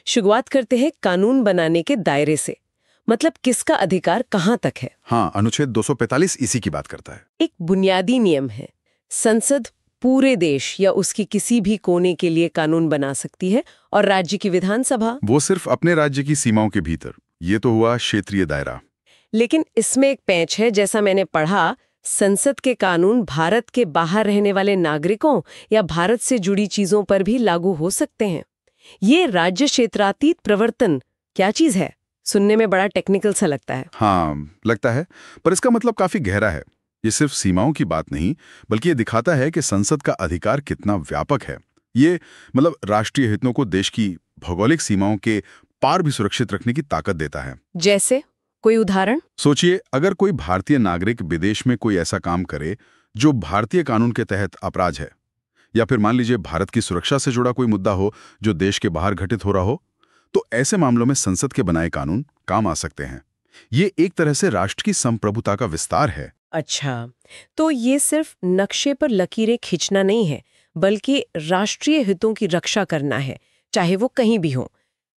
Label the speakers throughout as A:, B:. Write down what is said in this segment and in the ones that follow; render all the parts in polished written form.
A: शुरुआत करते हैं कानून बनाने के दायरे से। मतलब किसका अधिकार कहाँ तक है?
B: हाँ, अनुच्छेद 245 इसी की बात करता है।
A: एक बुनियादी नियम है, संसद पूरे देश या उसकी किसी भी कोने के लिए कानून बना सकती है और राज्य की विधानसभा
B: वो सिर्फ अपने राज्य की सीमाओं के भीतर। ये तो हुआ क्षेत्रीय दायरा।
A: लेकिन इसमें एक पैंच है, जैसा मैंने पढ़ा, संसद के कानून भारत के बाहर रहने वाले नागरिकों या भारत से जुड़ी चीजों पर भी लागू हो सकते हैं। ये राज्य क्षेत्रातीत प्रवर्तन क्या चीज है? सुनने में बड़ा टेक्निकल सा लगता है।
B: हाँ, लगता है, पर इसका मतलब काफी गहरा है। ये सिर्फ सीमाओं की बात नहीं, बल्कि ये दिखाता है कि संसद का अधिकार कितना व्यापक है। ये मतलब राष्ट्रीय हितों को देश की भौगोलिक सीमाओं के पार भी सुरक्षित रखने की ताकत देता है।
A: जैसे कोई उदाहरण?
B: सोचिए, अगर कोई भारतीय नागरिक विदेश में कोई ऐसा काम करे जो भारतीय कानून के तहत अपराध है, या फिर मान लीजिए भारत की सुरक्षा से जुड़ा कोई मुद्दा हो जो देश के बाहर घटित हो रहा हो, तो ऐसे मामलों में संसद के बनाए कानून काम आ सकते हैं। ये एक तरह से राष्ट्र की संप्रभुता का विस्तार है।
A: अच्छा, तो ये सिर्फ नक्शे पर लकीरें खींचना नहीं है, बल्कि राष्ट्रीय हितों की रक्षा करना है, चाहे वो कहीं भी हो।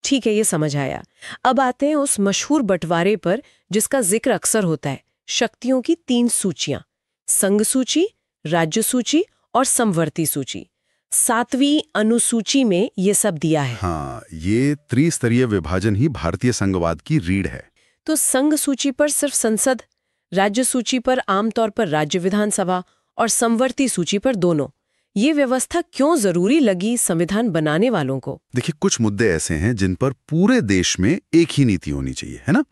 A: ठीक है, ये समझ आया। अब आते हैं उस मशहूर बंटवारे पर जिसका जिक्र अक्सर होता है, शक्तियों की 3 सूचियां, संघ सूची, राज्य सूची और समवर्ती सूची। 7वीं अनुसूची में ये सब दिया है।
B: हाँ, ये त्रिस्तरीय विभाजन ही भारतीय संघवाद की रीढ़ है।
A: तो संघ सूची पर सिर्फ संसद, राज्य सूची पर आमतौर पर राज्य विधानसभा और समवर्ती सूची पर दोनों। ये व्यवस्था क्यों जरूरी लगी संविधान बनाने वालों को?
B: देखिए, कुछ मुद्दे ऐसे हैं जिन पर पूरे देश में एक ही नीति होनी चाहिए, है ना?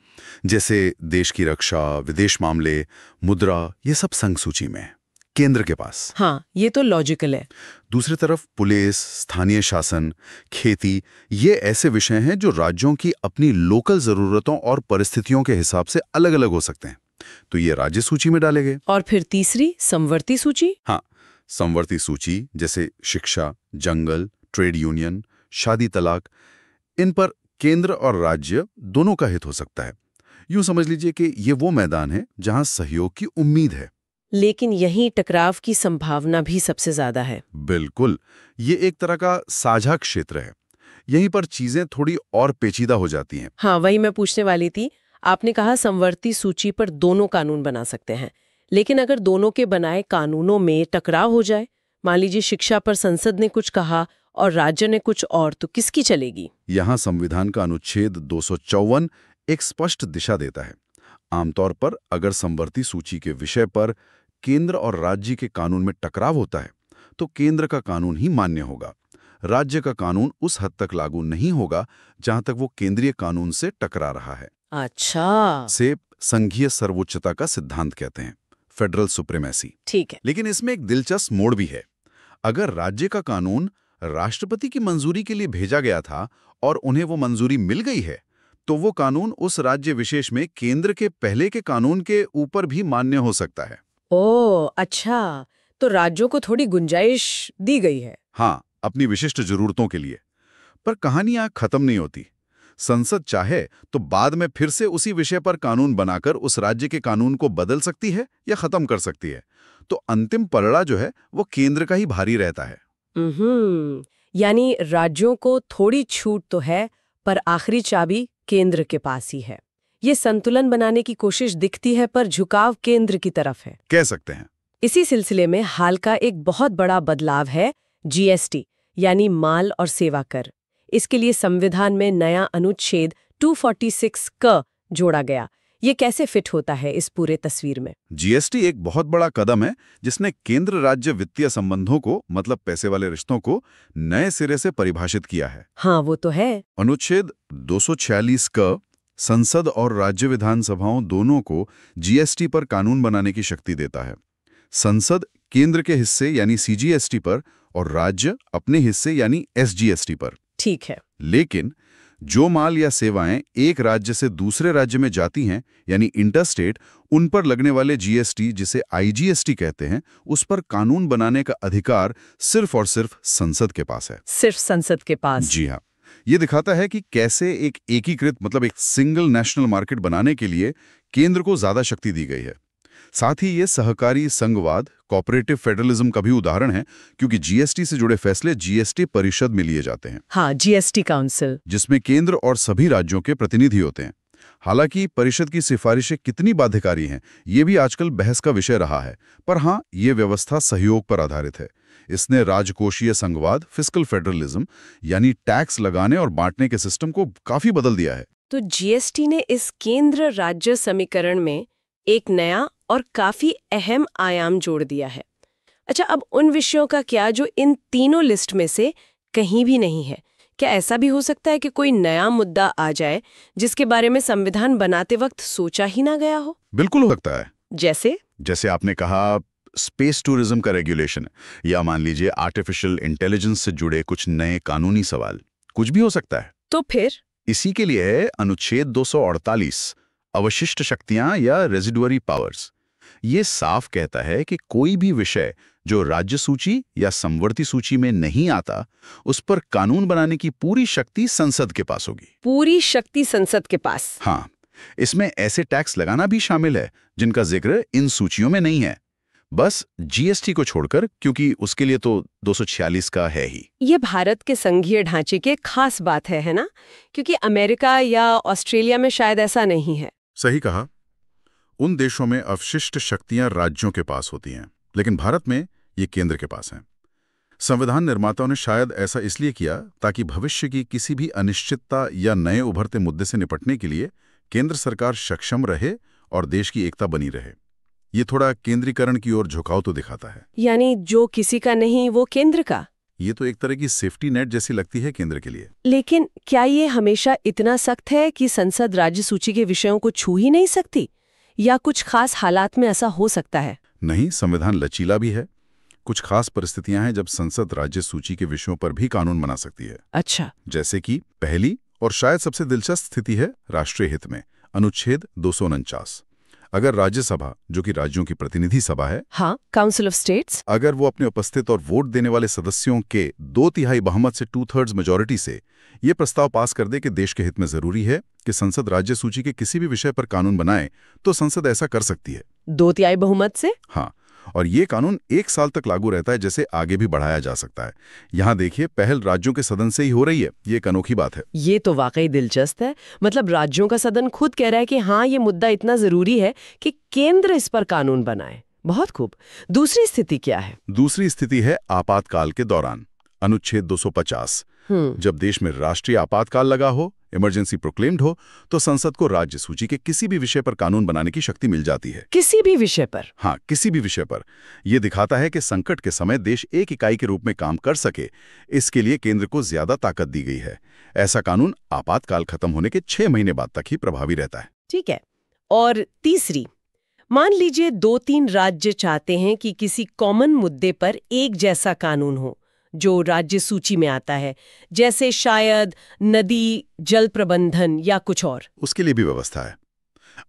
B: जैसे देश की रक्षा, विदेश मामले, मुद्रा, ये सब संघ सूची में है, केंद्र के पास।
A: हाँ, ये तो लॉजिकल है।
B: दूसरी तरफ पुलिस, स्थानीय शासन, खेती, ये ऐसे विषय हैं जो राज्यों की अपनी लोकल जरूरतों और परिस्थितियों के हिसाब से अलग अलग हो सकते हैं, तो ये राज्य सूची में डाले गए।
A: और फिर तीसरी समवर्ती सूची?
B: हाँ, समवर्ती सूची जैसे शिक्षा, जंगल, ट्रेड यूनियन, शादी तलाक, इन पर केंद्र और राज्य दोनों का हित हो सकता है। यूं समझ लीजिए कि ये वो मैदान है जहां सहयोग की उम्मीद है।
A: लेकिन यहीं टकराव की संभावना भी सबसे ज्यादा है।
B: बिल्कुल, ये एक तरह का साझा क्षेत्र है। यहीं पर चीजें थोड़ी और पेचीदा हो जाती हैं।
A: हाँ, वही मैं पूछने वाली थी। आपने कहा समवर्ती सूची पर दोनों कानून बना सकते हैं, लेकिन अगर दोनों के बनाए कानूनों में टकराव हो जाए, मान लीजिए शिक्षा पर संसद ने कुछ कहा और राज्य ने कुछ और, तो किसकी चलेगी?
B: यहाँ संविधान का अनुच्छेद 254 एक स्पष्ट दिशा देता है। आमतौर पर अगर समवर्ती सूची के विषय पर केंद्र और राज्य के कानून में टकराव होता है, तो केंद्र का कानून ही मान्य होगा। राज्य का कानून उस हद तक लागू नहीं होगा जहां तक वो केंद्रीय कानून से टकरा रहा है।
A: अच्छा,
B: से संघीय सर्वोच्चता का सिद्धांत कहते हैं, फेडरल सुप्रीमेसी।
A: ठीक है।
B: लेकिन इसमें एक दिलचस्प मोड़ भी है। अगर राज्य का कानून राष्ट्रपति की मंजूरी के लिए भेजा गया था और उन्हें वो मंजूरी मिल गई है, तो वो कानून उस राज्य विशेष में केंद्र के पहले के कानून के ऊपर भी मान्य हो सकता है।
A: ओह, अच्छा, तो राज्यों को थोड़ी गुंजाइश दी गई है।
B: हाँ, अपनी विशिष्ट जरूरतों के लिए। पर कहानी यहाँ खत्म नहीं होती। संसद चाहे तो बाद में फिर से उसी विषय पर कानून बनाकर उस राज्य के कानून को बदल सकती है या खत्म कर सकती है। तो अंतिम पलड़ा जो है वो केंद्र का ही भारी रहता है।
A: यानी राज्यों को थोड़ी छूट तो है, पर आखिरी चाबी केंद्र के पास ही है। ये संतुलन बनाने की कोशिश दिखती है, पर झुकाव केंद्र की तरफ है,
B: कह सकते हैं।
A: इसी सिलसिले में हाल का एक बहुत बड़ा बदलाव है जीएसटी, यानी माल और सेवा कर। इसके लिए संविधान में नया अनुच्छेद 246 क जोड़ा गया। ये कैसे फिट होता है इस पूरे तस्वीर में?
B: जीएसटी एक बहुत बड़ा कदम है जिसने केंद्र राज्य वित्तीय संबंधों को, मतलब पैसे वाले रिश्तों को, नए सिरे से परिभाषित किया है।
A: हाँ, वो तो है।
B: अनुच्छेद 246 क संसद और राज्य विधानसभाओं दोनों को जीएसटी पर कानून बनाने की शक्ति देता है। संसद केंद्र के हिस्से यानी सीजीएसटी पर और राज्य अपने हिस्से यानी एसजीएसटी पर।
A: ठीक है।
B: लेकिन जो माल या सेवाएं एक राज्य से दूसरे राज्य में जाती हैं यानी इंटरस्टेट, उन पर लगने वाले जीएसटी, जिसे आईजीएसटी कहते हैं, उस पर कानून बनाने का अधिकार सिर्फ और सिर्फ संसद के पास है।
A: सिर्फ संसद के पास?
B: जी हाँ। ये दिखाता है कि कैसे एक एकीकृत, मतलब एक सिंगल नेशनल मार्केट बनाने के लिए केंद्र को ज्यादा शक्ति दी गई है। साथ ही ये सहकारी संघवाद, कोऑपरेटिव फेडरलिज्म का भी उदाहरण है, क्योंकि जीएसटी से जुड़े फैसले जीएसटी परिषद में लिए जाते हैं।
A: हाँ, जीएसटी काउंसिल,
B: जिसमें केंद्र और सभी राज्यों के प्रतिनिधि होते हैं। हालांकि परिषद की सिफारिशें कितनी बाध्यकारी हैं, ये भी आजकल बहस का विषय रहा है। पर हाँ, ये व्यवस्था सहयोग पर आधारित है। इसने राजकोषीय संघवाद, फिस्कल फेडरलिज्म, यानी टैक्स लगाने और बांटने के सिस्टम को काफी बदल दिया है।
A: तो जीएसटी ने इस केंद्र राज्य समीकरण में एक नया और काफी अहम आयाम जोड़ दिया है। अच्छा, अब उन विषयों का क्या जो इन तीनों लिस्ट में से कहीं भी नहीं है? क्या ऐसा भी हो सकता है कि कोई नया मुद्दा आ जाए जिसके बारे में संविधान बनाते वक्त सोचा ही ना गया हो?
B: बिल्कुल हो सकता है।
A: जैसे
B: आपने कहा, स्पेस टूरिज्म का रेगुलेशन, या मान लीजिए आर्टिफिशियल इंटेलिजेंस से जुड़े कुछ नए कानूनी सवाल, कुछ भी हो सकता है।
A: तो फिर
B: इसी के लिए है अनुच्छेद 248, अवशिष्ट शक्तियां या रेजिडुअरी पावर्स। ये साफ कहता है कि कोई भी विषय जो राज्य सूची या समवर्ती सूची में नहीं आता, उस पर कानून बनाने की पूरी शक्ति संसद के पास होगी।
A: पूरी शक्ति संसद के पास?
B: हाँ, इसमें ऐसे टैक्स लगाना भी शामिल है जिनका जिक्र इन सूचियों में नहीं है, बस जीएसटी को छोड़कर, क्योंकि उसके लिए तो 246 का है ही।
A: ये भारत के संघीय ढांचे की खास बात है ना? क्योंकि अमेरिका या ऑस्ट्रेलिया में शायद ऐसा नहीं है।
B: सही कहा। उन देशों में अवशिष्ट शक्तियां राज्यों के पास होती हैं, लेकिन भारत में ये केंद्र के पास हैं। संविधान निर्माताओं ने शायद ऐसा इसलिए किया ताकि भविष्य की किसी भी अनिश्चितता या नए उभरते मुद्दे से निपटने के लिए केंद्र सरकार सक्षम रहे और देश की एकता बनी रहे। ये थोड़ा केंद्रीकरण की ओर झुकाव तो दिखाता है।
A: यानी जो किसी का नहीं वो केंद्र का।
B: ये तो एक तरह की सेफ्टी नेट जैसी लगती है केंद्र के लिए।
A: लेकिन क्या ये हमेशा इतना सख्त है कि संसद राज्य सूची के विषयों को छू ही नहीं सकती, या कुछ खास हालात में ऐसा हो सकता है?
B: नहीं, संविधान लचीला भी है। कुछ खास परिस्थितियां हैं जब संसद राज्य सूची के विषयों पर भी कानून बना सकती है।
A: अच्छा।
B: जैसे कि पहली और शायद सबसे दिलचस्प स्थिति है राष्ट्रीय हित में, अनुच्छेद 249। अगर राज्यसभा, जो कि राज्यों की प्रतिनिधि सभा है,
A: हाँ, काउंसिल ऑफ स्टेट्स,
B: अगर वो अपने उपस्थित और वोट देने वाले सदस्यों के 2/3 बहुमत से 2/3 मेजॉरिटी से ये प्रस्ताव पास कर दे कि देश के हित में जरूरी है कि संसद राज्य सूची के किसी भी विषय पर कानून बनाए, तो संसद ऐसा कर सकती है।
A: 2/3 बहुमत से?
B: हाँ, और ये कानून 1 साल तक लागू रहता है, जैसे आगे भी बढ़ाया जा सकता है। यहाँ देखिए, पहल राज्यों के सदन से ही हो रही है। ये एक अनोखी बात है।
A: ये तो वाकई दिलचस्प है। मतलब राज्यों का सदन खुद कह रहा है कि हाँ, ये मुद्दा इतना जरूरी है कि केंद्र इस पर कानून बनाए। बहुत खूब। दूसरी स्थिति क्या है?
B: दूसरी स्थिति है आपातकाल के दौरान, अनुच्छेद 250। जब देश में राष्ट्रीय आपातकाल लगा हो, इमरजेंसी प्रोक्लेम्ड हो, तो संसद को राज्य सूची के किसी भी विषय पर कानून बनाने की शक्ति मिल जाती है।
A: किसी भी विषय पर?
B: हाँ, किसी भी विषय पर। यह दिखाता है कि संकट के समय देश एक इकाई के रूप में काम कर सके, इसके लिए केंद्र को ज्यादा ताकत दी गई है। ऐसा कानून आपातकाल खत्म होने के 6 महीने बाद तक ही प्रभावी रहता है।
A: ठीक है। और तीसरी, मान लीजिए 2-3 राज्य चाहते हैं कि किसी कॉमन मुद्दे पर एक जैसा कानून हो जो राज्य सूची में आता है, जैसे शायद नदी जल प्रबंधन या कुछ और।
B: उसके लिए भी व्यवस्था है।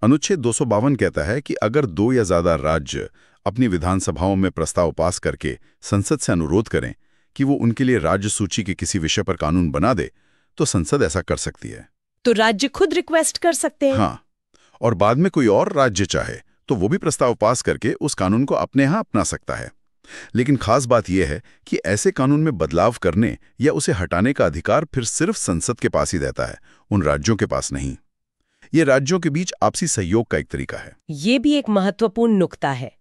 B: अनुच्छेद 252 कहता है कि अगर 2 या ज्यादा राज्य अपनी विधानसभाओं में प्रस्ताव पास करके संसद से अनुरोध करें कि वो उनके लिए राज्य सूची के किसी विषय पर कानून बना दे, तो संसद ऐसा कर सकती है।
A: तो राज्य खुद रिक्वेस्ट कर सकते हैं?
B: हाँ, और बाद में कोई और राज्य चाहे तो वो भी प्रस्ताव पास करके उस कानून को अपने यहाँ अपना सकता है। लेकिन खास बात यह है कि ऐसे कानून में बदलाव करने या उसे हटाने का अधिकार फिर सिर्फ संसद के पास ही रहता है, उन राज्यों के पास नहीं। ये राज्यों के बीच आपसी सहयोग का एक तरीका है।
A: ये भी एक महत्वपूर्ण नुक्ता है।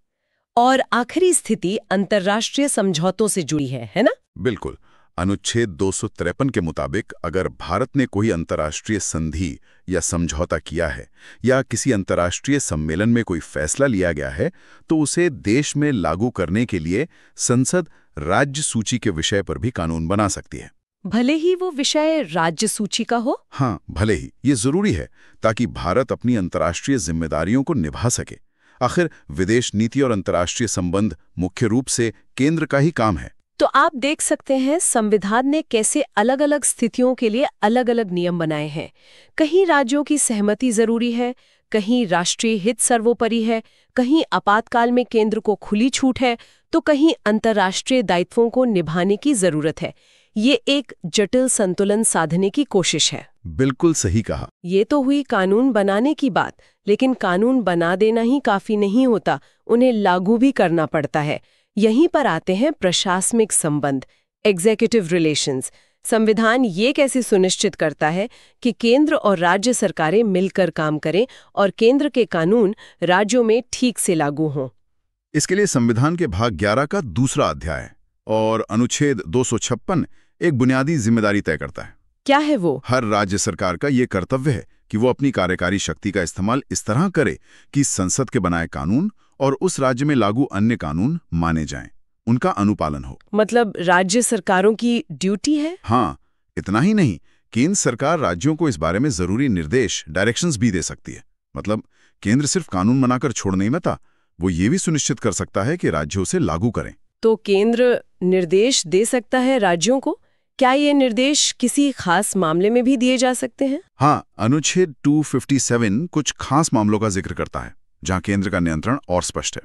A: और आखिरी स्थिति अंतर्राष्ट्रीय समझौतों से जुड़ी है ना?
B: बिल्कुल। अनुच्छेद 253 के मुताबिक अगर भारत ने कोई अंतर्राष्ट्रीय संधि या समझौता किया है या किसी अंतर्राष्ट्रीय सम्मेलन में कोई फैसला लिया गया है, तो उसे देश में लागू करने के लिए संसद राज्य सूची के विषय पर भी कानून बना सकती है।
A: भले ही वो विषय राज्य सूची का हो?
B: हाँ, भले ही। ये जरूरी है ताकि भारत अपनी अंतर्राष्ट्रीय जिम्मेदारियों को निभा सके। आखिर विदेश नीति और अंतर्राष्ट्रीय संबंध मुख्य रूप से केंद्र का ही काम है।
A: तो आप देख सकते हैं संविधान ने कैसे अलग अलग स्थितियों के लिए अलग अलग नियम बनाए हैं। कहीं राज्यों की सहमति जरूरी है, कहीं राष्ट्रीय हित सर्वोपरि है, कहीं आपातकाल में केंद्र को खुली छूट है, तो कहीं अंतर्राष्ट्रीय दायित्वों को निभाने की जरूरत है। ये एक जटिल संतुलन साधने की कोशिश है।
B: बिल्कुल सही कहा।
A: ये तो हुई कानून बनाने की बात, लेकिन कानून बना देना ही काफी नहीं होता, उन्हें लागू भी करना पड़ता है। यहीं पर आते हैं प्रशासनिक संबंध, एग्जीक्यूटिव रिलेशंस। संविधान ये कैसे सुनिश्चित करता है कि केंद्र और राज्य सरकारें मिलकर काम करें और केंद्र के कानून राज्यों में ठीक से लागू हों?
B: इसके लिए संविधान के भाग 11 का दूसरा अध्याय और अनुच्छेद 256 एक बुनियादी जिम्मेदारी तय करता है।
A: क्या है वो?
B: हर राज्य सरकार का ये कर्तव्य है कि वो अपनी कार्यकारी शक्ति का इस्तेमाल इस तरह करे कि संसद के बनाए कानून और उस राज्य में लागू अन्य कानून माने जाएं, उनका अनुपालन हो।
A: मतलब राज्य सरकारों की ड्यूटी है?
B: हाँ, इतना ही नहीं, केंद्र सरकार राज्यों को इस बारे में जरूरी निर्देश, डायरेक्शंस भी दे सकती है। मतलब केंद्र सिर्फ कानून बनाकर छोड़ नहीं देता, वो ये भी सुनिश्चित कर सकता है कि राज्य उसे लागू करें।
A: तो केंद्र निर्देश दे सकता है राज्यों को? क्या ये निर्देश किसी खास मामले में भी दिए जा सकते हैं?
B: हाँ, अनुच्छेद 257 कुछ खास मामलों का जिक्र करता है जहां केंद्र का नियंत्रण और स्पष्ट है।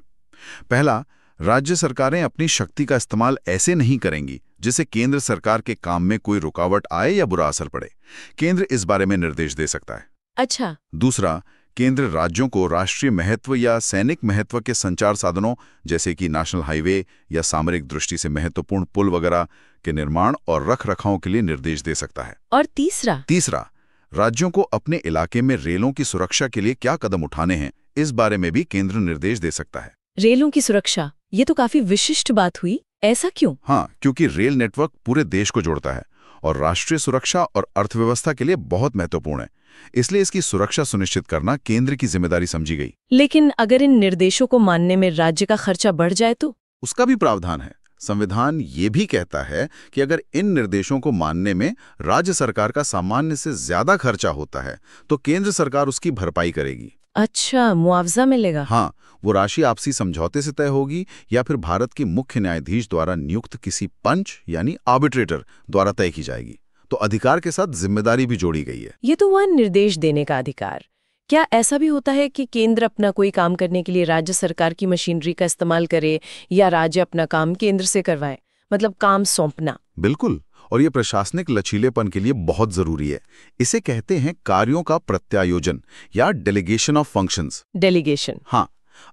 B: पहला, राज्य सरकारें अपनी शक्ति का इस्तेमाल ऐसे नहीं करेंगी जिससे केंद्र सरकार के काम में कोई रुकावट आए या बुरा असर पड़े। केंद्र इस बारे में निर्देश दे सकता है।
A: अच्छा।
B: दूसरा, केंद्र राज्यों को राष्ट्रीय महत्व या सैनिक महत्व के संचार साधनों जैसे कि नेशनल हाईवे या सामरिक दृष्टि से महत्वपूर्ण पुल वगैरह के निर्माण और रख-रखाव के लिए निर्देश दे सकता है।
A: और तीसरा,
B: राज्यों को अपने इलाके में रेलों की सुरक्षा के लिए क्या कदम उठाने हैं, इस बारे में भी केंद्र निर्देश दे सकता है।
A: रेलों की सुरक्षा, ये तो काफी विशिष्ट बात हुई। ऐसा क्यों?
B: हाँ, क्योंकि रेल नेटवर्क पूरे देश को जोड़ता है और राष्ट्रीय सुरक्षा और अर्थव्यवस्था के लिए बहुत महत्वपूर्ण है। इसलिए इसकी सुरक्षा सुनिश्चित करना केंद्र की जिम्मेदारी समझी गई।
A: लेकिन अगर इन निर्देशों को मानने में राज्य का खर्चा बढ़ जाए तो?
B: उसका भी प्रावधान है। संविधान ये भी कहता है कि अगर इन निर्देशों को मानने में राज्य सरकार का सामान्य से ज्यादा खर्चा होता है तो केंद्र सरकार उसकी भरपाई करेगी।
A: अच्छा, मुआवजा मिलेगा?
B: हाँ, वो राशि आपसी समझौते से तय होगी या फिर भारत के मुख्य न्यायाधीश द्वारा नियुक्त किसी पंच यानी आर्बिट्रेटर द्वारा तय की जाएगी। तो अधिकार के साथ जिम्मेदारी भी जोड़ी गई है।
A: ये तो हुआ निर्देश देने का अधिकार। क्या ऐसा भी होता है कि केंद्र अपना कोई काम करने के लिए राज्य सरकार की मशीनरी का इस्तेमाल करे या राज्य अपना काम केंद्र से करवाए? मतलब काम सौंपना।
B: बिल्कुल, और ये प्रशासनिक लचीलेपन के लिए बहुत जरूरी है। इसे कहते हैं कार्यों का प्रत्यायोजन या डेलीगेशन ऑफ फंक्शंस।
A: डेलीगेशन?
B: हाँ,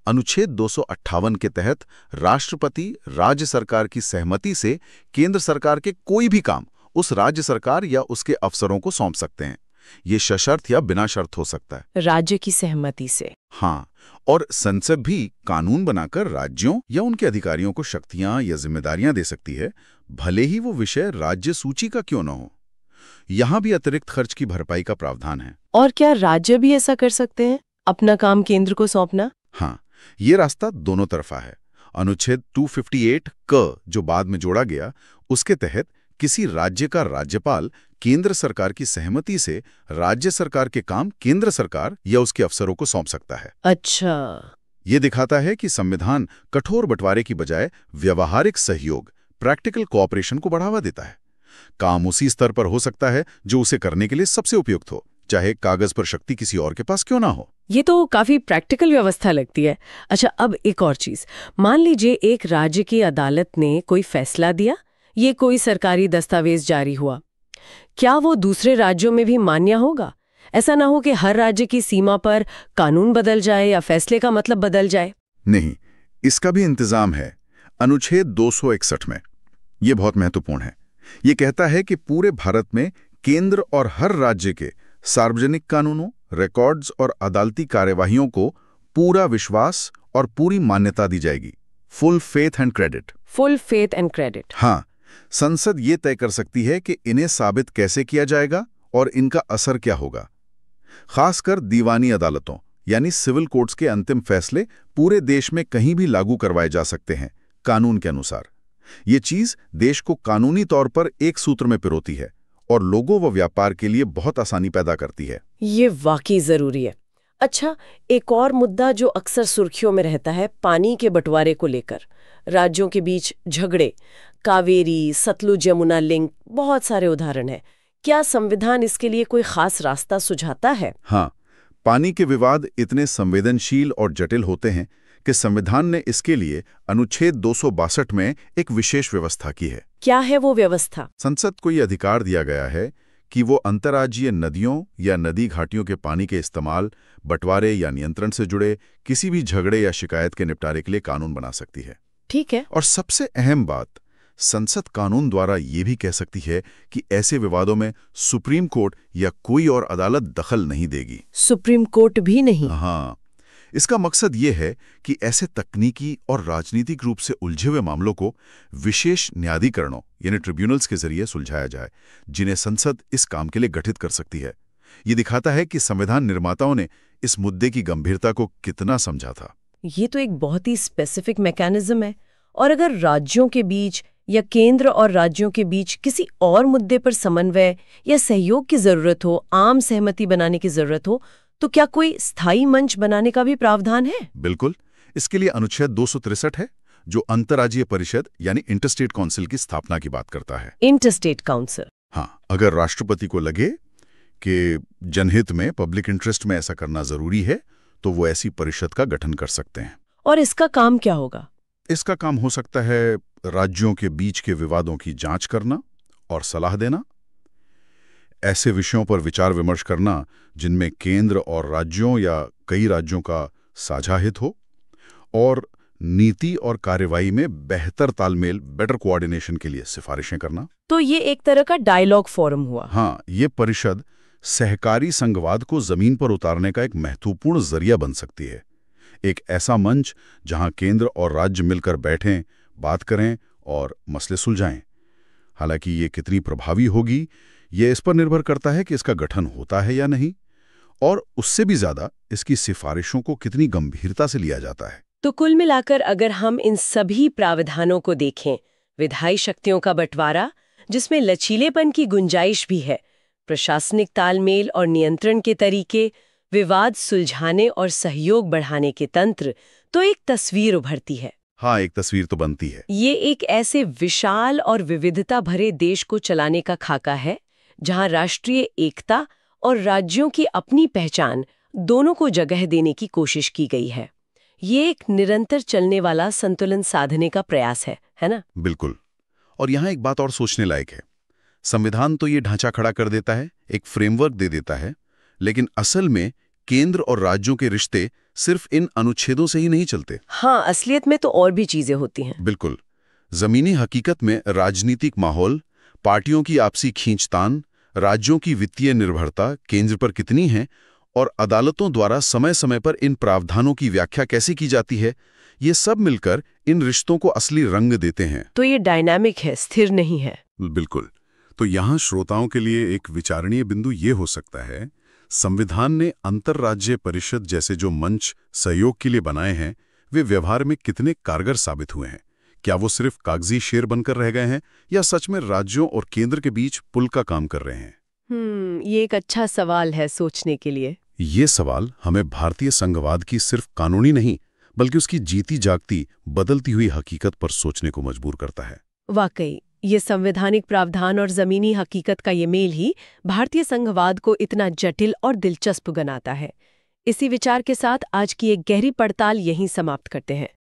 B: अनुच्छेद 258 के तहत राष्ट्रपति राज्य सरकार की सहमति से केंद्र सरकार के कोई भी काम उस राज्य सरकार या उसके अफसरों को सौंप सकते हैं। ये सशर्त या बिना शर्त हो सकता है।
A: राज्य की सहमति से?
B: हाँ, और संसद भी कानून बनाकर राज्यों या उनके अधिकारियों को शक्तियां या जिम्मेदारियां दे सकती है, भले ही वो विषय राज्य सूची का क्यों न हो। यहां भी अतिरिक्त खर्च की भरपाई का प्रावधान है।
A: और क्या राज्य भी ऐसा कर सकते हैं, अपना काम केंद्र को सौंपना?
B: हाँ, ये रास्ता दोनों तरफा है। अनुच्छेद 258 क जो बाद में जोड़ा गया, उसके तहत किसी राज्य का राज्यपाल केंद्र सरकार की सहमति से राज्य सरकार के काम केंद्र सरकार या उसके अफसरों को सौंप सकता है।
A: अच्छा।
B: ये दिखाता है कि संविधान कठोर बंटवारे की बजाय व्यवहारिक सहयोग, प्रैक्टिकल कोऑपरेशन को बढ़ावा देता है। काम उसी स्तर पर हो सकता है जो उसे करने के लिए सबसे उपयुक्त हो, चाहे कागज पर शक्ति किसी और के पास क्यों ना हो।
A: ये तो काफी प्रैक्टिकल व्यवस्था लगती है। अच्छा, अब एक और चीज, मान लीजिए एक राज्य की अदालत ने कोई फैसला दिया, ये कोई सरकारी दस्तावेज जारी हुआ, क्या वो दूसरे राज्यों में भी मान्य होगा? ऐसा ना हो कि हर राज्य की सीमा पर कानून बदल जाए या फैसले का मतलब बदल जाए।
B: नहीं, इसका भी इंतजाम है अनुच्छेद 261 में। ये बहुत महत्वपूर्ण है। ये कहता है कि पूरे भारत में केंद्र और हर राज्य के सार्वजनिक कानूनों, रिकॉर्ड्स और अदालती कार्यवाहियों को पूरा विश्वास और पूरी मान्यता दी जाएगी। Full faith and credit.
A: Full faith and credit.
B: हाँ, संसद ये तय कर सकती है कि इन्हें साबित कैसे किया जाएगा और इनका असर क्या होगा। खासकर दीवानी अदालतों यानी सिविल कोर्ट्स के अंतिम फैसले पूरे देश में कहीं भी लागू करवाए जा सकते हैं कानून के अनुसार। ये चीज देश को कानूनी तौर पर एक सूत्र में पिरोती है और लोगों व व्यापार के लिए बहुत आसानी पैदा करती है।
A: ये वाकई जरूरी है। अच्छा, एक और मुद्दा जो अक्सर सुर्खियों में रहता है, पानी के बंटवारे को लेकर राज्यों के बीच झगड़े, कावेरी, सतलुज यमुना लिंक, बहुत सारे उदाहरण हैं। क्या संविधान इसके लिए कोई खास रास्ता सुझाता है?
B: हाँ, पानी के विवाद इतने संवेदनशील और जटिल होते हैं कि संविधान ने इसके लिए अनुच्छेद 262 में एक विशेष व्यवस्था की है।
A: क्या है वो व्यवस्था?
B: संसद को ये अधिकार दिया गया है कि वो अंतर्राज्यीय नदियों या नदी घाटियों के पानी के इस्तेमाल, बंटवारे या नियंत्रण से जुड़े किसी भी झगड़े या शिकायत के निपटारे के लिए कानून बना सकती है।
A: ठीक है।
B: और सबसे अहम बात, संसद कानून द्वारा ये भी कह सकती है कि ऐसे विवादों में सुप्रीम कोर्ट या कोई और अदालत दखल नहीं देगी।
A: सुप्रीम कोर्ट भी नहीं?
B: हाँ, इसका मकसद ये है कि ऐसे तकनीकी और राजनीतिक रूप से उलझे हुए मामलों को विशेष न्यायाधिकरणों यानी ट्रिब्यूनल्स के जरिए सुलझाया जाए, जिन्हें संसद इस काम के लिए गठित कर सकती है। ये दिखाता है कि संविधान निर्माताओं ने इस मुद्दे की गंभीरता को कितना समझा था।
A: ये तो एक बहुत ही स्पेसिफिक मैकेनिज्म है। और अगर राज्यों के बीच या केंद्र और राज्यों के बीच किसी और मुद्दे पर समन्वय या सहयोग की जरूरत हो, आम सहमति बनाने की जरूरत हो, तो क्या कोई स्थायी मंच बनाने का भी प्रावधान है?
B: बिल्कुल। इसके लिए अनुच्छेद 263 है, जो अंतर्राज्यीय परिषद यानी इंटरस्टेट काउंसिल की स्थापना की बात करता है।
A: Interstate council?
B: हाँ, अगर राष्ट्रपति को लगे कि जनहित में, पब्लिक इंटरेस्ट में ऐसा करना जरूरी है, तो वो ऐसी परिषद का गठन कर सकते हैं।
A: और इसका काम क्या होगा?
B: इसका काम हो सकता है राज्यों के बीच के विवादों की जांच करना और सलाह देना, ऐसे विषयों पर विचार विमर्श करना जिनमें केंद्र और राज्यों या कई राज्यों का साझा हित हो, और नीति और कार्यवाही में बेहतर तालमेल, बेटर कोऑर्डिनेशन के लिए सिफारिशें करना।
A: तो ये एक तरह का डायलॉग फोरम हुआ।
B: हाँ, ये परिषद सहकारी संघवाद को जमीन पर उतारने का एक महत्वपूर्ण जरिया बन सकती है। एक ऐसा मंच जहां केंद्र और राज्य मिलकर बैठें, बात करें और मसले सुलझाएं। हालांकि ये कितनी प्रभावी होगी, ये इस पर निर्भर करता है कि इसका गठन होता है या नहीं, और उससे भी ज्यादा इसकी सिफारिशों को कितनी गंभीरता से लिया जाता है।
A: तो कुल मिलाकर अगर हम इन सभी प्रावधानों को देखें, विधायी शक्तियों का बंटवारा जिसमें लचीलेपन की गुंजाइश भी है, प्रशासनिक तालमेल और नियंत्रण के तरीके, विवाद सुलझाने और सहयोग बढ़ाने के तंत्र, तो एक तस्वीर उभरती है।
B: हाँ, एक तस्वीर तो बनती है।
A: ये एक ऐसे विशाल और विविधता भरे देश को चलाने का खाका है जहां राष्ट्रीय एकता और राज्यों की अपनी पहचान दोनों को जगह देने की कोशिश की गई है। ये एक निरंतर चलने वाला संतुलन साधने का प्रयास है ना?
B: बिल्कुल। और यहाँ एक बात और सोचने लायक है। संविधान तो ये ढांचा खड़ा कर देता है, एक फ्रेमवर्क दे देता है, लेकिन असल में केंद्र और राज्यों के रिश्ते सिर्फ इन अनुच्छेदों से ही नहीं चलते।
A: हाँ, असलियत में तो और भी चीजें होती हैं।
B: बिल्कुल। जमीनी हकीकत में राजनीतिक माहौल, पार्टियों की आपसी खींचतान, राज्यों की वित्तीय निर्भरता केंद्र पर कितनी है, और अदालतों द्वारा समय समय पर इन प्रावधानों की व्याख्या कैसे की जाती है, ये सब मिलकर इन रिश्तों को असली रंग देते हैं।
A: तो ये डायनामिक है, स्थिर नहीं है।
B: बिल्कुल। तो यहाँ श्रोताओं के लिए एक विचारणीय बिंदु ये हो सकता है, संविधान ने अंतर्राज्यीय परिषद जैसे जो मंच सहयोग के लिए बनाए हैं, वे व्यवहार में कितने कारगर साबित हुए हैं? क्या वो सिर्फ कागजी शेर बनकर रह गए हैं, या सच में राज्यों और केंद्र के बीच पुल का काम कर रहे हैं?
A: ये एक अच्छा सवाल है सोचने के लिए।
B: ये सवाल हमें भारतीय संघवाद की सिर्फ कानूनी नहीं, बल्कि उसकी जीती जागती बदलती हुई हकीकत पर सोचने को मजबूर करता है।
A: वाकई ये संवैधानिक प्रावधान और जमीनी हकीकत का ये मेल ही भारतीय संघवाद को इतना जटिल और दिलचस्प बनाता है। इसी विचार के साथ आज की एक गहरी पड़ताल यहीं समाप्त करते हैं।